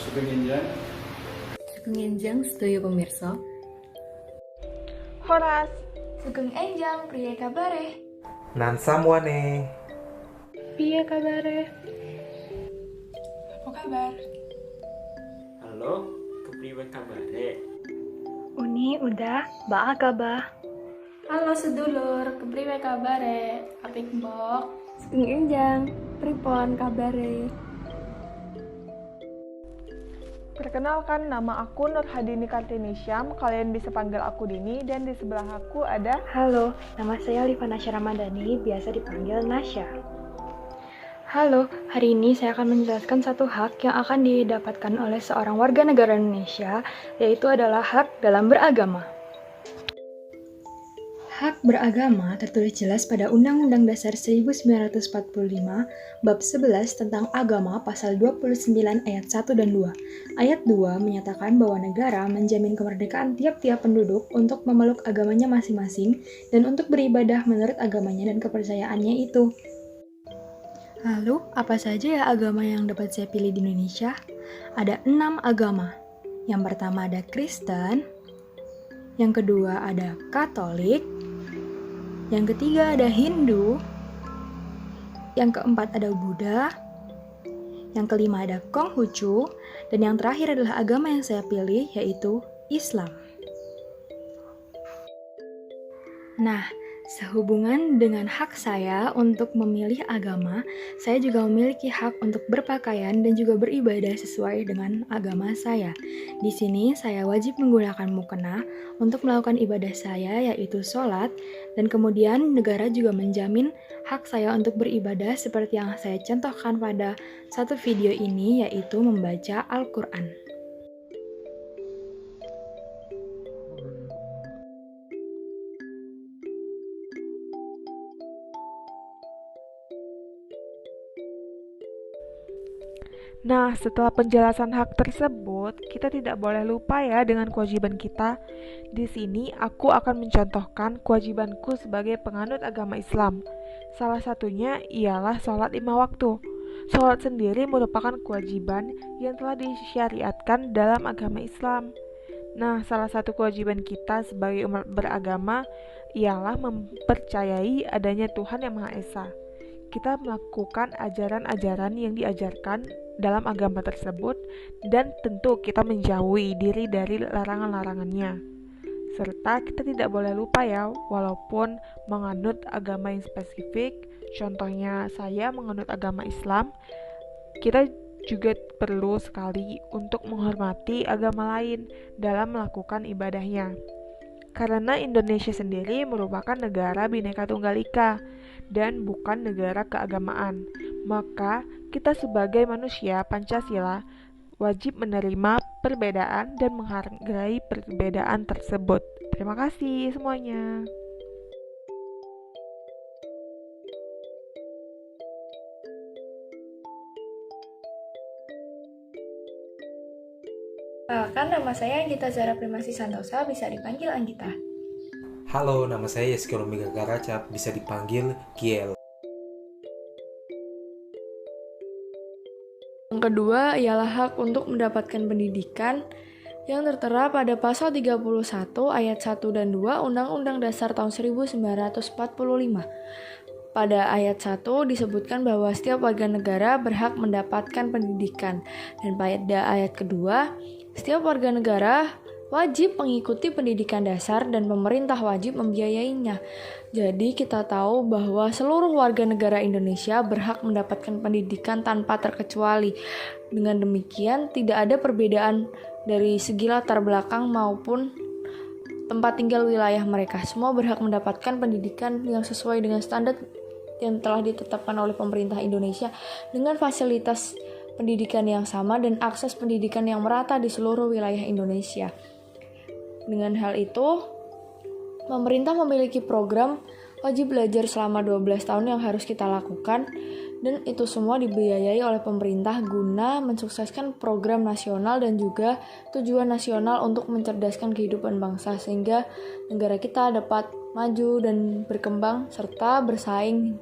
Sugeng Enjang. Sugeng Enjang, setuju pemirsa. Horas, Sugeng Enjang, priye kabare? Nan samuane. piye kabare? Apa kabar? Halo, kepriwe kabare? Uni udah, baa kabah. Halo sedulur, kepriwe kabare? Apik mbok? Sugeng Enjang, pripon kabare? Perkenalkan, nama aku Nur Hadini Kartini Syam. Kalian bisa panggil aku Dini, dan di sebelah aku ada... Halo, nama saya Liva Nasya Ramadhani, biasa dipanggil Nasya. Halo, hari ini saya akan menjelaskan satu hak yang akan didapatkan oleh seorang warga negara Indonesia, yaitu adalah hak dalam beragama. Hak beragama tertulis jelas pada Undang-Undang Dasar 1945, Bab 11 tentang agama pasal 29 ayat 1 dan 2. Ayat 2 menyatakan bahwa negara menjamin kemerdekaan tiap-tiap penduduk untuk memeluk agamanya masing-masing dan untuk beribadah menurut agamanya dan kepercayaannya itu. Lalu, apa saja ya agama yang dapat saya pilih di Indonesia? Ada 6 agama. Yang pertama ada Kristen, yang kedua ada Katolik, yang ketiga ada Hindu, yang keempat ada Buddha, yang kelima ada Konghucu, dan yang terakhir adalah agama yang saya pilih, yaitu Islam. Nah, sehubungan dengan hak saya untuk memilih agama, saya juga memiliki hak untuk berpakaian dan juga beribadah sesuai dengan agama saya. Di sini saya wajib menggunakan mukena untuk melakukan ibadah saya, yaitu sholat, dan kemudian negara juga menjamin hak saya untuk beribadah seperti yang saya contohkan pada satu video ini, yaitu membaca Al-Quran. Nah, setelah penjelasan hak tersebut, kita tidak boleh lupa ya dengan kewajiban kita. Di sini aku akan mencontohkan kewajibanku sebagai penganut agama Islam. Salah satunya ialah sholat 5 waktu. Sholat sendiri merupakan kewajiban yang telah disyariatkan dalam agama Islam. Nah, salah satu kewajiban kita sebagai umat beragama ialah mempercayai adanya Tuhan yang Maha Esa. Kita melakukan ajaran-ajaran yang diajarkan dalam agama tersebut, dan tentu kita menjauhi diri dari larangan-larangannya. Serta kita tidak boleh lupa ya, walaupun menganut agama yang spesifik, contohnya saya menganut agama Islam, kita juga perlu sekali untuk menghormati agama lain dalam melakukan ibadahnya. Karena Indonesia sendiri merupakan negara Bhinneka Tunggal Ika dan bukan negara keagamaan, maka kita sebagai manusia Pancasila wajib menerima perbedaan dan menghargai perbedaan tersebut. Terima kasih semuanya. Perkenalkan, nama saya Anggita Zara Primasi Santosa, bisa dipanggil Anggita. Halo, nama saya Yeskiel Omega Karacap, bisa dipanggil Kiel. Yang kedua ialah hak untuk mendapatkan pendidikan yang tertera pada pasal 31 ayat 1 dan 2 Undang-Undang Dasar tahun 1945. Pada ayat 1 disebutkan bahwa setiap warga negara berhak mendapatkan pendidikan, dan pada ayat kedua, setiap warga negara wajib mengikuti pendidikan dasar dan pemerintah wajib membiayainya. Jadi kita tahu bahwa seluruh warga negara Indonesia berhak mendapatkan pendidikan tanpa terkecuali. Dengan demikian tidak ada perbedaan dari segi latar belakang maupun tempat tinggal wilayah mereka. Semua berhak mendapatkan pendidikan yang sesuai dengan standar yang telah ditetapkan oleh pemerintah Indonesia dengan fasilitas pendidikan yang sama dan akses pendidikan yang merata di seluruh wilayah Indonesia. Dengan hal itu, pemerintah memiliki program wajib belajar selama 12 tahun yang harus kita lakukan, dan itu semua dibiayai oleh pemerintah guna mensukseskan program nasional dan juga tujuan nasional untuk mencerdaskan kehidupan bangsa sehingga negara kita dapat maju dan berkembang serta bersaing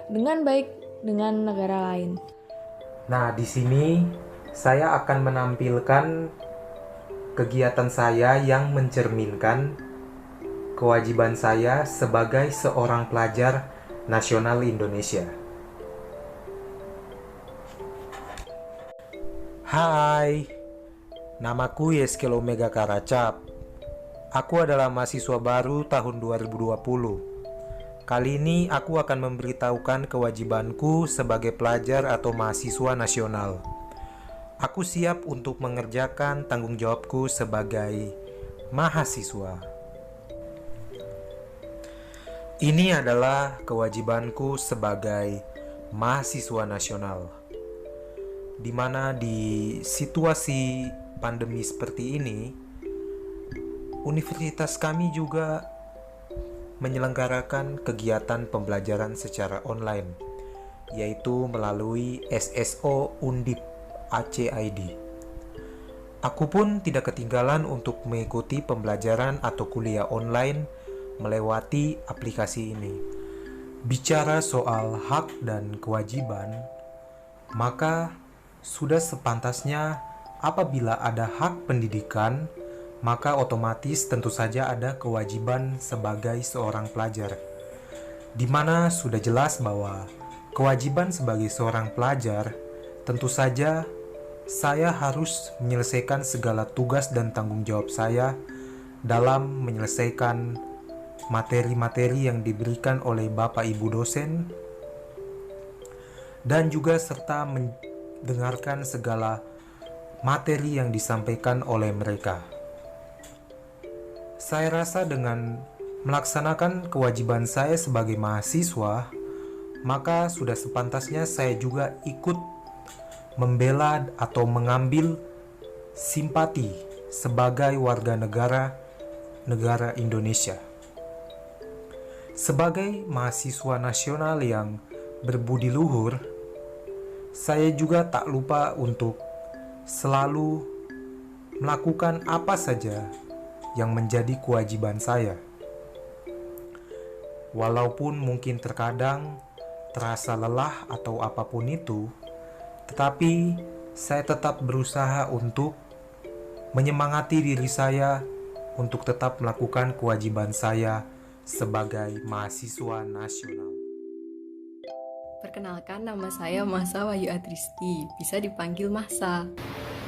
dengan baik dengan negara lain. Nah, di sini saya akan menampilkan kegiatan saya yang mencerminkan kewajiban saya sebagai seorang pelajar nasional Indonesia. Hai, namaku Yeskel Omega Karacap. Aku adalah mahasiswa baru tahun 2020. Kali ini aku akan memberitahukan kewajibanku sebagai pelajar atau mahasiswa nasional. Aku siap untuk mengerjakan tanggung jawabku sebagai mahasiswa. Ini adalah kewajibanku sebagai mahasiswa nasional, di mana di situasi pandemi seperti ini, universitas kami juga menyelenggarakan kegiatan pembelajaran secara online, yaitu melalui SSO Undip ACID. Aku pun tidak ketinggalan untuk mengikuti pembelajaran atau kuliah online melewati aplikasi ini. Bicara soal hak dan kewajiban, maka sudah sepantasnya apabila ada hak pendidikan, maka otomatis tentu saja ada kewajiban sebagai seorang pelajar, di mana sudah jelas bahwa kewajiban sebagai seorang pelajar tentu saja saya harus menyelesaikan segala tugas dan tanggung jawab saya dalam menyelesaikan materi-materi yang diberikan oleh Bapak Ibu dosen, dan juga serta mendengarkan segala materi yang disampaikan oleh mereka. Saya rasa dengan melaksanakan kewajiban saya sebagai mahasiswa, maka sudah sepantasnya saya juga ikut membela atau mengambil simpati sebagai warga negara Indonesia. Sebagai mahasiswa nasional yang berbudi luhur, saya juga tak lupa untuk selalu melakukan apa saja yang menjadi kewajiban saya. Walaupun mungkin terkadang terasa lelah atau apapun itu, tetapi saya tetap berusaha untuk menyemangati diri saya untuk tetap melakukan kewajiban saya sebagai mahasiswa nasional. Perkenalkan, nama saya Mahsa Wahyu Adristi, bisa dipanggil Mahsa.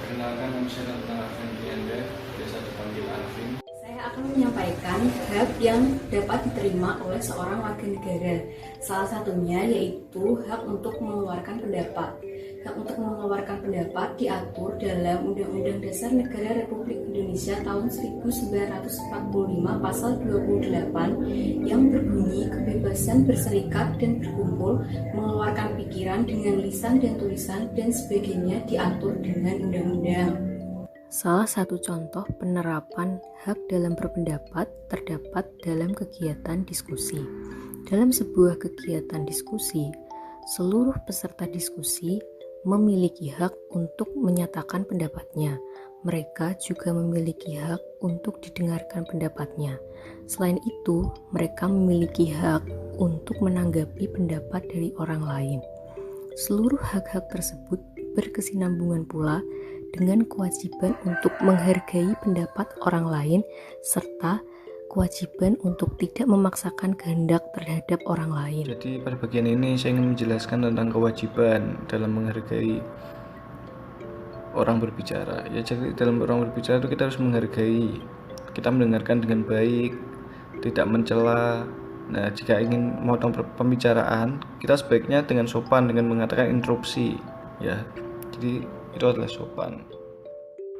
Perkenalkan, nama saya Nathan Arvin Trianda, biasa dipanggil Arvin. Saya akan menyampaikan hak yang dapat diterima oleh seorang warga negara. Salah satunya yaitu hak untuk mengeluarkan pendapat. Hak untuk mengeluarkan pendapat diatur dalam Undang-Undang Dasar Negara Republik Indonesia tahun 1945 pasal 28 yang berbunyi kebebasan berserikat dan berkumpul, mengeluarkan pikiran dengan lisan dan tulisan dan sebagainya diatur dengan undang-undang. Salah satu contoh penerapan hak dalam berpendapat terdapat dalam kegiatan diskusi. Dalam sebuah kegiatan diskusi, seluruh peserta diskusi memiliki hak untuk menyatakan pendapatnya. Mereka juga memiliki hak untuk didengarkan pendapatnya. Selain itu, mereka memiliki hak untuk menanggapi pendapat dari orang lain. Seluruh hak-hak tersebut berkesinambungan pula dengan kewajiban untuk menghargai pendapat orang lain serta kewajiban untuk tidak memaksakan kehendak terhadap orang lain. Jadi pada bagian ini saya ingin menjelaskan tentang kewajiban dalam menghargai orang berbicara. Ya, jadi dalam orang berbicara itu kita harus menghargai, kita mendengarkan dengan baik, tidak mencela. Nah, jika ingin memotong pembicaraan, kita sebaiknya dengan sopan dengan mengatakan interupsi. Ya, jadi itu adalah sopan.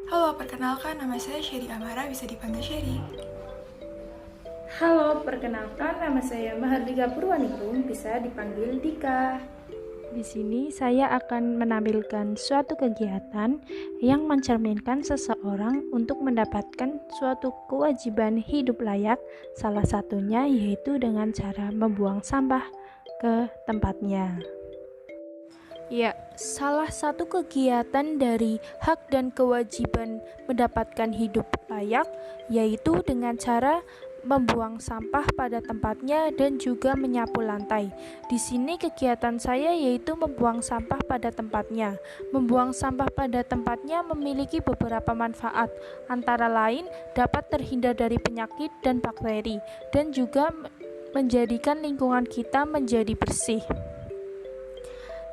Halo, perkenalkan nama saya Sherry Amara, bisa dipanggil Sherry. Halo, perkenalkan nama saya Mahardika Purwaningrum, bisa dipanggil Dika. Di sini saya akan menampilkan suatu kegiatan yang mencerminkan seseorang untuk mendapatkan suatu kewajiban hidup layak, salah satunya yaitu dengan cara membuang sampah ke tempatnya. Ya, salah satu kegiatan dari hak dan kewajiban mendapatkan hidup layak yaitu dengan cara membuang sampah pada tempatnya dan juga menyapu lantai. Di sini kegiatan saya yaitu membuang sampah pada tempatnya. Membuang sampah pada tempatnya memiliki beberapa manfaat, antara lain dapat terhindar dari penyakit dan bakteri, dan juga menjadikan lingkungan kita menjadi bersih.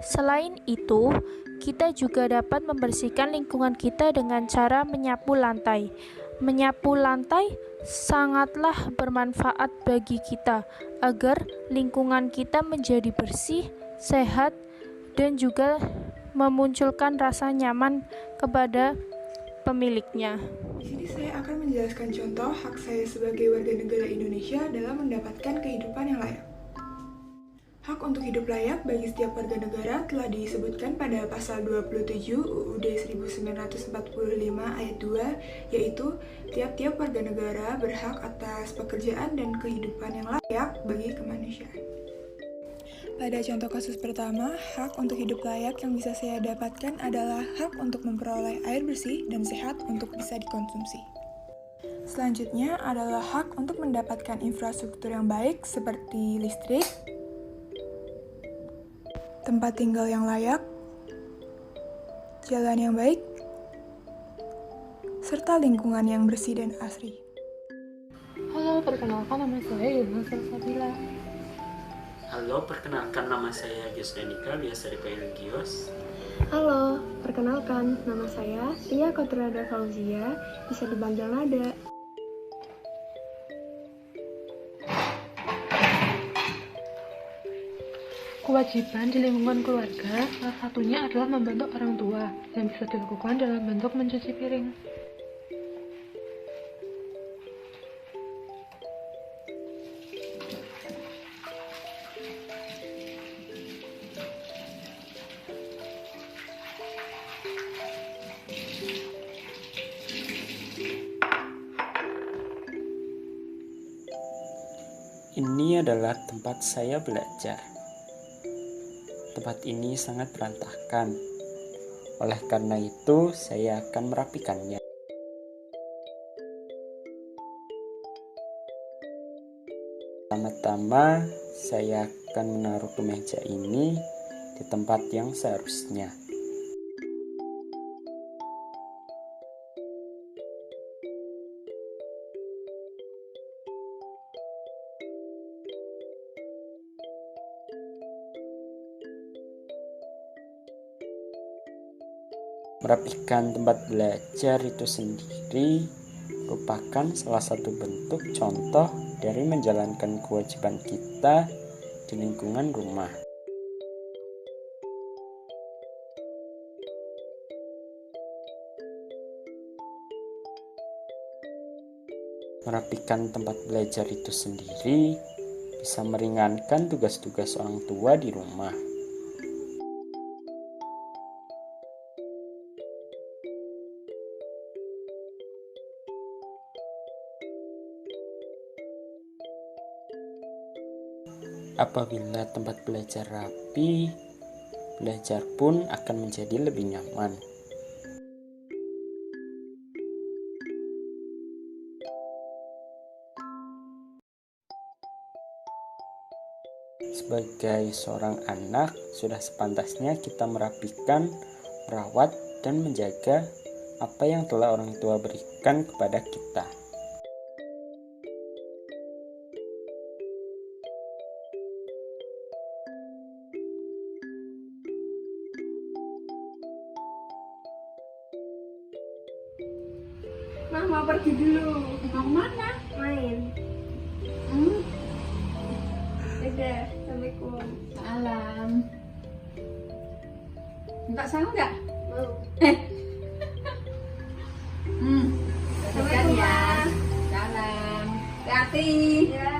Selain itu, kita juga dapat membersihkan lingkungan kita dengan cara menyapu lantai. Menyapu lantai sangatlah bermanfaat bagi kita agar lingkungan kita menjadi bersih, sehat, dan juga memunculkan rasa nyaman kepada pemiliknya. Di sini saya akan menjelaskan contoh hak saya sebagai warga negara Indonesia dalam mendapatkan kehidupan yang layak. Hak untuk hidup layak bagi setiap warga negara telah disebutkan pada pasal 27 UUD 1945 ayat 2, yaitu tiap-tiap warga negara berhak atas pekerjaan dan kehidupan yang layak bagi kemanusiaan. Pada contoh kasus pertama, hak untuk hidup layak yang bisa saya dapatkan adalah hak untuk memperoleh air bersih dan sehat untuk bisa dikonsumsi. Selanjutnya adalah hak untuk mendapatkan infrastruktur yang baik seperti listrik, tempat tinggal yang layak, jalan yang baik, serta lingkungan yang bersih dan asri. Halo, perkenalkan nama saya Yuna Salsabila. Halo, perkenalkan nama saya Gios Danika, biasa dipanggil Gios. Halo, perkenalkan nama saya Tia Kotrada Fauzia, bisa dipanggil Nada. Kewajiban di lingkungan keluarga, salah satunya adalah membantu orang tua, yang bisa dilakukan dalam bentuk mencuci piring. Ini adalah tempat saya belajar. Tempat ini sangat berantakan. Oleh karena itu, saya akan merapikannya. Pertama-tama, saya akan menaruh kemeja ini di tempat yang seharusnya. Merapikan tempat belajar itu sendiri merupakan salah satu bentuk contoh dari menjalankan kewajiban kita di lingkungan rumah. Merapikan tempat belajar itu sendiri bisa meringankan tugas-tugas orang tua di rumah. Apabila tempat belajar rapi, belajar pun akan menjadi lebih nyaman. Sebagai seorang anak, sudah sepantasnya kita merapikan, merawat, dan menjaga apa yang telah orang tua berikan kepada kita. Nah, mau pergi dulu. Mau mana? Main. Dadah, Assalamualaikum. Salam. Enggak salam enggak? Mau. Assalamualaikum ya. Salam. Hati-hati. Ya.